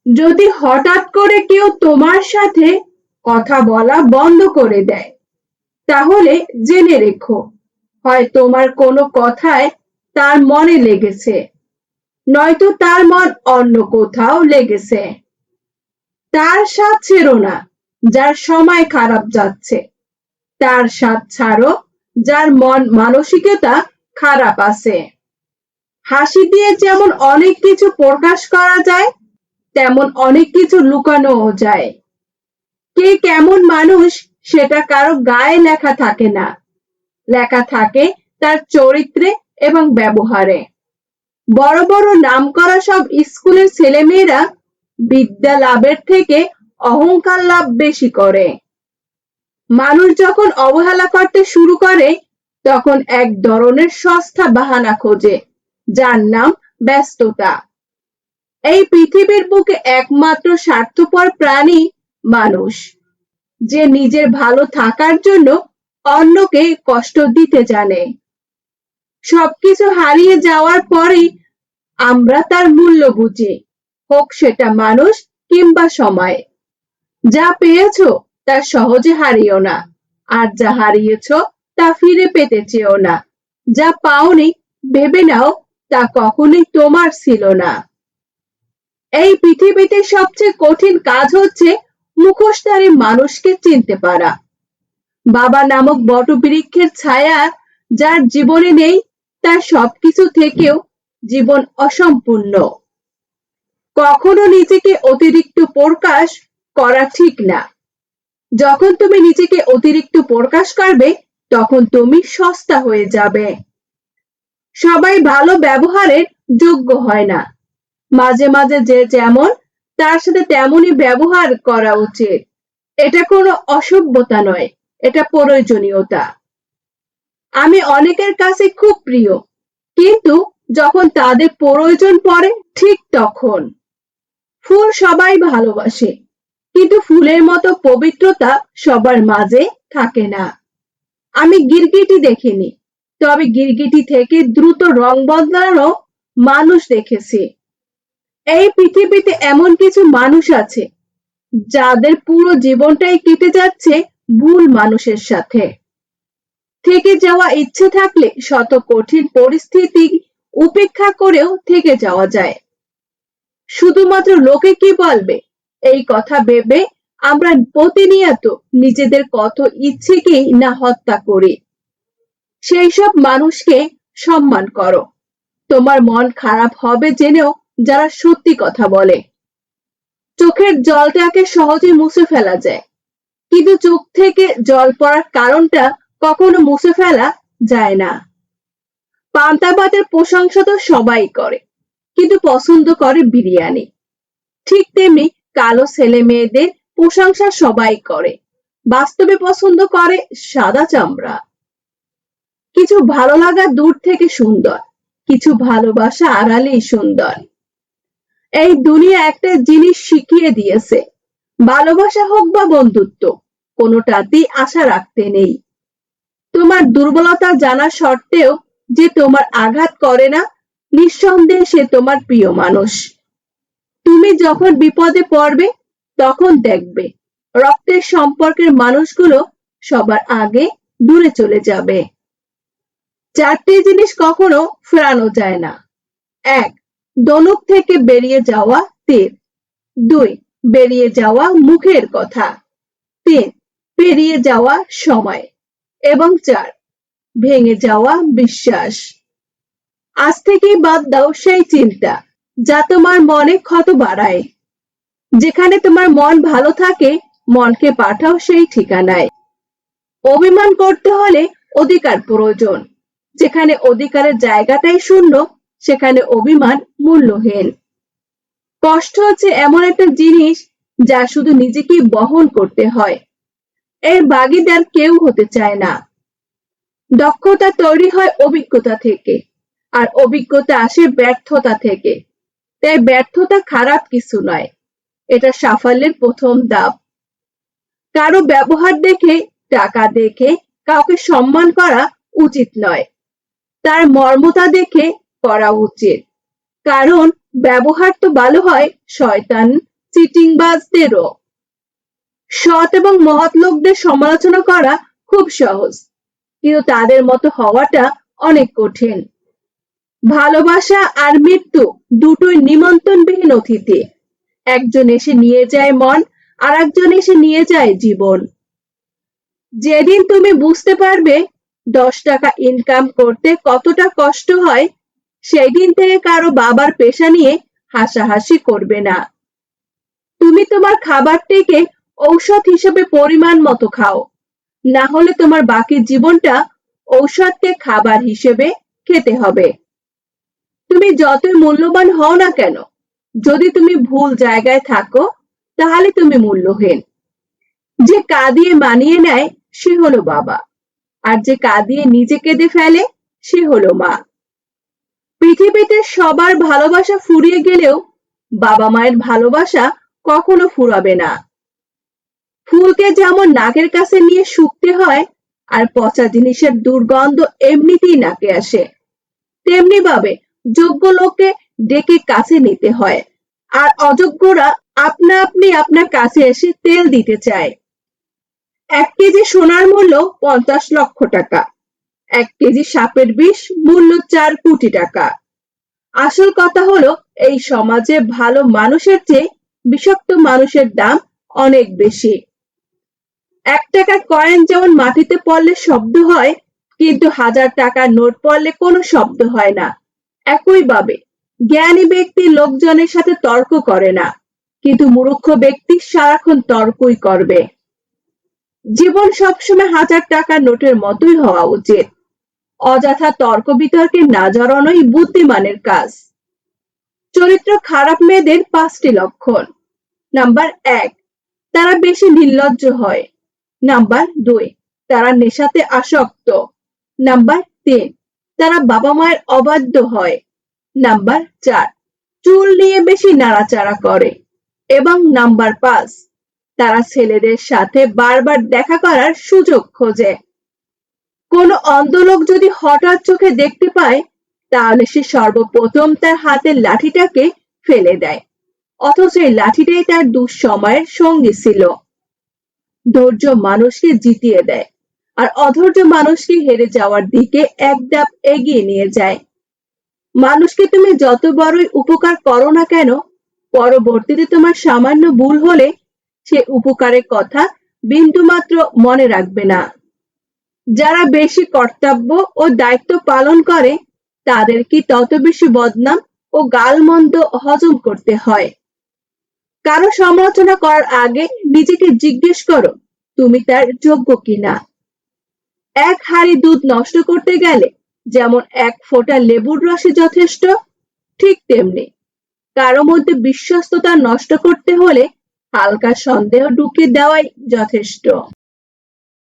যদি হঠাৎ করে কেউ তোমার সাথে কথা বলা বন্ধ করে দেয়, তাহলে জেনে রেখো, হয় তোমার কোনো কথায় তার মনে লেগেছে, নয়তো তার মন অন্য কোথাও লেগেছে। তার সাথ ছেড়ো না যার সময় খারাপ যাচ্ছে, তার সাথ ছাড়ো যার মন মানসিকতা খারাপ আছে। হাসি দিয়ে যেমন অনেক কিছু প্রকাশ করা যায়, তেমন অনেক কিছু লুকানোও যায়। কে কেমন মানুষ সেটা কারো গায়ে লেখা থাকে না, লেখা থাকে তার চরিত্রে এবং ব্যবহারে। বড় বড় নামকরা সব স্কুলের ছেলেমেয়েরা বিদ্যা লাভের থেকে অহংকার লাভ বেশি করে। মানুষ যখন অবহেলা করতে শুরু করে, তখন এক ধরনের সস্তা বাহানা খোঁজে, যার নাম ব্যস্ততা। এই পৃথিবীর বুকে একমাত্র স্বার্থপর প্রাণী মানুষ, যে নিজের ভালো থাকার জন্য অন্যকে কষ্ট দিতে জানে। সবকিছু হারিয়ে যাওয়ার পরেই আমরা তার মূল্য বুঝি, হোক সেটা মানুষ কিংবা সময়। যা পেয়েছো তা সহজে হারিও না, আর যা হারিয়েছো তা ফিরে পেতে চেও না। যা পাওনি ভেবে নাও তা কখনোই তোমার ছিল না। এই পৃথিবীতে সবচেয়ে কঠিন কাজ হচ্ছে মুখোশধারী মানুষকে চিনতে পারা। বাবা নামক বটবৃক্ষের ছায়া যার জীবনে নেই, তার সবকিছু থেকেও জীবন অসম্পূর্ণ। কখনো নিজেকে অতিরিক্ত প্রকাশ করা ঠিক না। যখন তুমি নিজেকে অতিরিক্ত প্রকাশ করবে, তখন তুমি সস্তা হয়ে যাবে। সবাই ভালো ব্যবহারের যোগ্য হয় না। মাঝে মাঝে যে যেমন, তার সাথে তেমনই ব্যবহার করা উচিত। এটা কোনো অসভ্যতা নয়, এটা প্রয়োজনীয়তা। আমি অনেকের কাছে খুব প্রিয়, কিন্তু যখন তাদের প্রয়োজন পড়ে ঠিক তখন। ফুল সবাই ভালোবাসে, কিন্তু ফুলের মতো পবিত্রতা সবার মাঝে থাকে না। আমি গিরগিটি দেখিনি, তবে গিরগিটি থেকে দ্রুত রং বদলানো মানুষ দেখেছি। এই পৃথিবীতে এমন কিছু মানুষ আছে যাদের পুরো জীবনটাই কেটে যাচ্ছে ভুল মানুষের সাথে। থেকে যাওয়া ইচ্ছে থাকলে শত কঠিন পরিস্থিতি উপেক্ষা করেও থেকে যাওয়া যায়। শুধুমাত্র লোকে কি বলবে এই কথা ভেবে আমরা প্রতিনিয়ত নিজেদের কত ইচ্ছেকেই না হত্যা করি। সেই সব মানুষকে সম্মান করো। তোমার মন খারাপ হবে জেনেও যারা সত্যি কথা বলে। চোখের জলটাকে সহজে মুছে ফেলা যায়, কিন্তু চোখ থেকে জল পড়ার কারণটা কখনো মুছে ফেলা যায় না। পান্তা ভাতের প্রশংসা তো সবাই করে, কিন্তু পছন্দ করে বিরিয়ানি। ঠিক তেমনি কালো ছেলে মেয়েদের প্রশংসা সবাই করে, বাস্তবে পছন্দ করে সাদা চামড়া। কিছু ভালো লাগা দূর থেকে সুন্দর, কিছু ভালোবাসা আড়ালেই সুন্দর। এই দুনিয়া একটা জিনিস শিখিয়ে দিয়েছে, ভালোবাসা হোক বা বন্ধুত্ব, কোনোটাতেই আশা রাখতে নেই। তোমার দুর্বলতা জানা সত্ত্বেও যে তোমার আঘাত করে না, নিঃসন্দেহে সে তোমার প্রিয় মানুষ। তুমি যখন বিপদে পড়বে, তখন দেখবে রক্তের সম্পর্কের মানুষগুলো সবার আগে দূরে চলে যাবে। চারটি জিনিস কখনো ফেরানো যায় না। 1. ধনুক থেকে বেরিয়ে যাওয়া তীর। 2. বেরিয়ে যাওয়া মুখের কথা। 3. পেরিয়ে যাওয়া সময়। এবং 4. ভেঙে যাওয়া বিশ্বাস। আজ থেকেই বাদ দাও সেই চিন্তা যা তোমার মনে ক্ষত বাড়ায়। যেখানে তোমার মন ভালো থাকে, মনকে পাঠাও সেই ঠিকানায়। অভিমান করতে হলে অধিকার প্রয়োজন। যেখানে অধিকারের জায়গাটাই শূন্য, সেখানে অভিমান মূল্যহীন। কষ্ট হচ্ছে এমন একটা জিনিস যা শুধু নিজেকেই বহন করতে হয়। এর ভাগীদার কেউ হতে চায় না। দক্ষতা তৈরি হয় অভিজ্ঞতা থেকে, আর অভিজ্ঞতা আসে ব্যর্থতা থেকে। তাই ব্যর্থতা খারাপ কিছু নয়, এটা সাফল্যের প্রথম ধাপ। কারো ব্যবহার দেখে, টাকা দেখে কাউকে সম্মান করা উচিত নয়, তার মর্মতা দেখে করা উচিত। কারণ ব্যবহার তো ভালো হয় শয়তান চিটিংবাজদেরও। সৎ এবং মহৎ লোকদের সমালোচনা করা খুব সহজ, কিন্তু তাদের মতো হওয়াটা অনেক কঠিন। ভালোবাসা আর মৃত্যু দুটোই নিমন্ত্রণবিহীন অতিথি। একজন এসে নিয়ে যায় মন, আর একজন এসে নিয়ে যায় জীবন। যেদিন তুমি বুঝতে পারবে 10 টাকা ইনকাম করতে কতটা কষ্ট হয়, সেই দিন থেকে কারো বাবার পেশা নিয়ে হাসাহাসি করবে না। তুমি তোমার খাবারটিকে ঔষধ হিসেবে পরিমাণ মতো খাও, না হলে তোমার বাকি জীবনটা ঔষধকে খাবার হিসেবে খেতে হবে। তুমি যতই মূল্যবান হও না কেন, যদি তুমি ভুল জায়গায় থাকো, তাহলে তুমি মূল্যহীন। যে কাঁদিয়ে মানিয়ে নেয় সে হলো বাবা, আর যে কাঁদিয়ে নিজে কেঁদে ফেলে সে হলো মা। পৃথিবীতে সবার ভালোবাসা ফুরিয়ে গেলেও বাবা মায়ের ভালোবাসা কখনো ফুরাবে না। ফুলকে যেমন নাকের কাছে নিয়ে শুকতে হয়, আর পচা জিনিসের দুর্গন্ধ এমনিতেই নাকে আসে, তেমনি ভাবে যোগ্য লোককে ডেকে কাছে নিতে হয়, আর অযোগ্যরা আপনা আপনি আপনার কাছে এসে তেল দিতে চায়। 1 কেজি সোনার মূল্য 50 লক্ষ টাকা, 1 কেজি সাপের বিষ মূল্য 4 কোটি টাকা। আসল কথা হলো, এই সমাজে ভালো মানুষের চেয়ে বিষাক্ত মানুষের দাম অনেক বেশি। 1 টাকার কয়েন যেমন মাটিতে পড়লে শব্দ হয়, কিন্তু 1000 টাকার নোট পড়লে কোনো শব্দ হয় না। একইভাবে জ্ঞানী ব্যক্তি লোকজনের সাথে তর্ক করে না, কিন্তু মূর্খ ব্যক্তি সারাক্ষণ তর্কই করবে। জীবন সবসময় 1000 টাকার নোটের মতোই হওয়া উচিত। অযথা তর্ক বিতর্কে না জড়ানোই বুদ্ধিমানের কাজ। চরিত্র খারাপ মেয়েদের 5টি লক্ষণ। নাম্বার 1, তারা বেশি নির্লজ্জ হয়। নাম্বার 2, তারা নেশাতে আসক্ত। নাম্বার 3, তারা বাবা মায়ের অবাধ্য হয়। নাম্বার 4, চুল নিয়ে বেশি নাড়াচাড়া করে। এবং নাম্বার 5, তারা ছেলেদের সাথে বারবার দেখা করার সুযোগ খোঁজে। কোনো অন্ধ লোক যদি হঠাৎ চোখে দেখতে পায়, তাহলে সে সর্বপ্রথম তার হাতের লাঠিটাকে ফেলে দেয়, অথচ এই লাঠিটাই তার দুঃসময়ের সঙ্গী ছিল। ধৈর্য মানুষকে জিতিয়ে দেয়, আর অধৈর্য মানুষকে হেরে যাওয়ার দিকে এক ধাপ এগিয়ে নিয়ে যায়। মানুষকে তুমি যত বড়ই উপকার করো না কেন, পরবর্তীতে তোমার সামান্য ভুল হলে সে উপকারের কথা বিন্দুমাত্র মনে রাখবে না। যারা বেশি কর্তব্য ও দায়িত্ব পালন করে, তাদের কি তত বেশি বদনাম ও গালমন্দ হজম করতে হয়। কারো সমালোচনা করার আগে নিজেকে জিজ্ঞেস করো, তুমি তার যোগ্য কিনা। এক হাঁড়ি দুধ নষ্ট করতে গেলে যেমন 1 ফোঁটা লেবুর রসই যথেষ্ট, ঠিক তেমনি কারো মধ্যে বিশ্বস্ততা নষ্ট করতে হলে হালকা সন্দেহ ঢুকিয়ে দেওয়াই যথেষ্ট।